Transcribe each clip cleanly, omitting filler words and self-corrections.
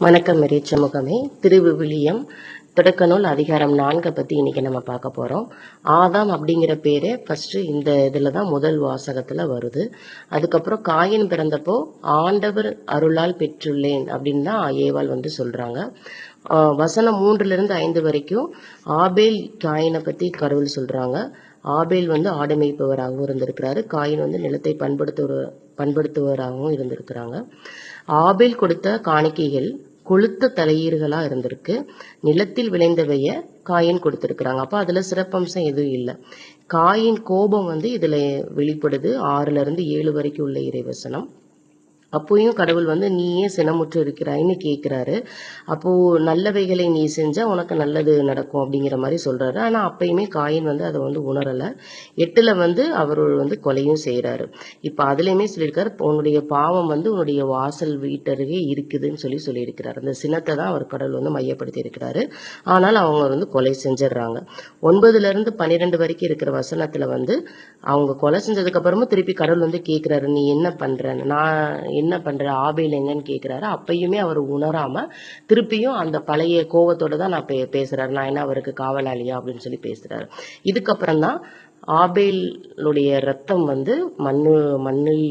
வணக்கம் சமூகமே. திருவிவிலியம் தொடக்க நூல் அதிகாரம் 4 பத்தி இன்னைக்கு நம்ம பார்க்க போறோம். ஆதாம் அப்படிங்கிற பேரே ஃபர்ஸ்ட் இந்த இதுலதான் முதல் வாசகத்துல வருது. அதுக்கப்புறம் காயின் பிறந்தப்போ ஆண்டவர் அருளால் பெற்றுள்ளேன் அப்படின்னு தான் ஏவாள் சொல்றாங்க. வசனம் 3-5 வரைக்கும் ஆபேல் காயினை பத்தி கடவுள் சொல்றாங்க. ஆபேல் ஆடு மேய்ப்பவராகவும் இருந்திருக்கிறாரு. காயின் நிலத்தை பண்படுத்துவராகவும் இருந்திருக்கிறாங்க. ஆபேல் கொடுத்த காணிக்கைகள் கொளுத்த தலையீர்களா இருந்திருக்கு. நிலத்தில் விளைந்தவைய காயின் கொடுத்திருக்கிறாங்க. அப்ப அதுல சிறப்பம்சம் எதுவும் இல்லை. காயின் கோபம் இதுல வெளிப்படுது. 6-7 வரைக்கும் உள்ள இறைவசனம். அப்போயும் கடவுள் நீயே சினமுற்று இருக்கிறாய்ன்னு கேட்கிறாரு. அப்போ நல்லவைகளை நீ செஞ்சா உனக்கு நல்லது நடக்கும் அப்படிங்கிற மாதிரி சொல்றாரு. ஆனா அப்பயுமே காயின் அதை உணரல. 8 அவர் கொலையும் செய்யறாரு. இப்ப அதுலயுமே சொல்லியிருக்காரு, உன்னுடைய பாவம் உன்னுடைய வாசல் வீட்டருகே இருக்குதுன்னு சொல்லியிருக்கிறாரு. அந்த சினத்தை தான் அவர் கடவுள் மையப்படுத்தி இருக்கிறாரு. ஆனால் அவங்க கொலை செஞ்சிடறாங்க. 9-12 வரைக்கும் இருக்கிற வசனத்துல அவங்க கொலை செஞ்சதுக்கு அப்புறமும் திருப்பி கடவுள் கேட்கிறாரு, நீ என்ன பண்ற, நான் என்ன பண்ற, ஆபேல் எங்கன்னு கேட்கிறாரு. அப்பயுமே அவர் உணராம திருப்பியும் அந்த பழைய கோவத்தோட தான் நான் பேசுறாரு. நான் என்ன அவருக்கு காவலாளியா அப்படின்னு சொல்லி பேசுறாரு. இதுக்கப்புறம் தான் ஆபேலுடைய ரத்தம் மண்ணில்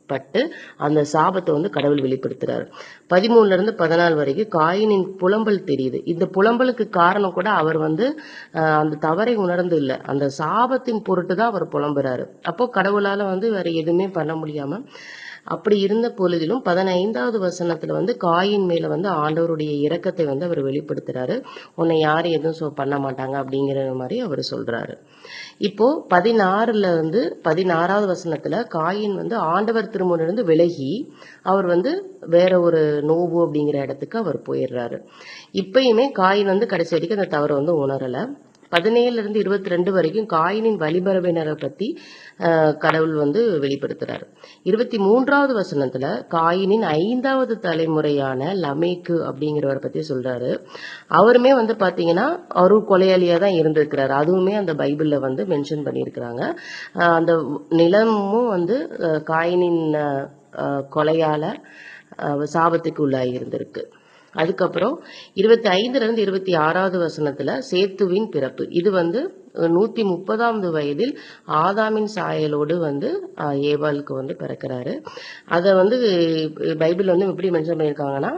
பட்டு அந்த சாபத்தை கடவுள் வெளிப்படுத்துறாரு. 13-14 வரைக்கும் காயினின் புலம்பல் தெரியுது. இந்த புலம்பலுக்கு காரணம் கூட அவர் அந்த தவறை உணர்ந்து இல்லை, அந்த சாபத்தின் பொருட்டு தான் அவர் புலம்புறாரு. அப்போ கடவுளால வேற எதுவுமே பண்ண முடியாம அப்படி இருந்த பொழுதிலும் 15வது வசனத்துல காயின் மேல ஆண்டவருடைய இரக்கத்தை அவர் வெளிப்படுத்துறாரு. உன்னை யாரும் எதுவும் பண்ண மாட்டாங்க அப்படிங்கிற மாதிரி அவர் சொல்றாரு. இப்போ 16வது வசனத்துல காயின் ஆண்டவர் திருமுனிலிருந்து விலகி அவர் வேற ஒரு நோவு அப்படிங்கிற இடத்துக்கு அவர் போயிடுறாரு. இப்பயுமே காயின் கடைசி வரைக்கும் அந்த தவறை உணரல. 17-22 வரைக்கும் காயினின் வழிமரபினரை பத்தி கடவுள் வெளிப்படுத்துறாரு. 23வது வசனத்துல காயினின் 5வது தலைமுறையான லமேக்கு அப்படிங்கிறவரை பத்தி சொல்றாரு. அவருமே பாத்தீங்கன்னா அவரு கொலையாளியா தான் இருந்திருக்கிறாரு. அதுவுமே அந்த பைபிள்ல மென்ஷன் பண்ணியிருக்கிறாங்க. அந்த நிலமும் காயினின் கொலையால சாபத்துக்கு உள்ளாகி இருந்திருக்கு. அதுக்கப்புறம் 25-26வது வசனத்துல சேத்துவின் பிறப்பு. இது 130வது வயதில் ஆதாமின் சாயலோடு ஏவாளுக்கு பிறக்கிறாரு. அத பைபிள் எப்படி மென்ஷன் பண்ணியிருக்காங்கன்னா,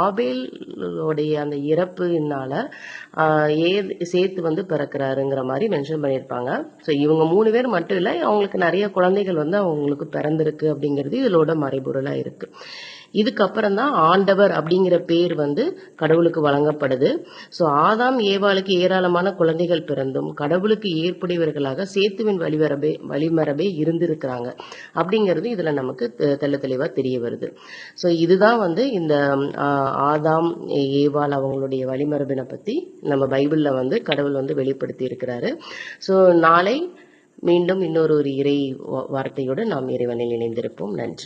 ஆபேலுடைய அந்த இறப்புனால சேத்து பிறக்கிறாருங்கிற மாதிரி மென்ஷன் பண்ணியிருப்பாங்க. ஸோ இவங்க 3 பேர் மட்டும் இல்லை, அவங்களுக்கு நிறைய குழந்தைகள் அவங்களுக்கு பிறந்திருக்கு அப்படிங்கிறது இதோட மறைபொருளா இருக்கு. இதுக்கப்புறம் தான் ஆண்டவர் அப்படிங்கிற பேர் கடவுளுக்கு வழங்கப்படுது. ஸோ ஆதாம் ஏவாளுக்கு ஏராளமான குழந்தைகள் பிறந்தும் கடவுளுக்கு ஏற்புடையவர்களாக சேத்துவின் வழிமரபே இருந்திருக்கிறாங்க அப்படிங்கிறது இதுல நமக்கு தெளிவா தெரிய வருது. ஸோ இதுதான் இந்த ஆதாம் ஏவாள் அவங்களுடைய வழிமரபினை பத்தி நம்ம பைபிள்ல கடவுள் வெளிப்படுத்தி இருக்கிறாரு. ஸோ நாளை மீண்டும் இன்னொரு இறை வார்த்தையோடு நாம் இறைவனில் இணைந்திருப்போம். நன்றி.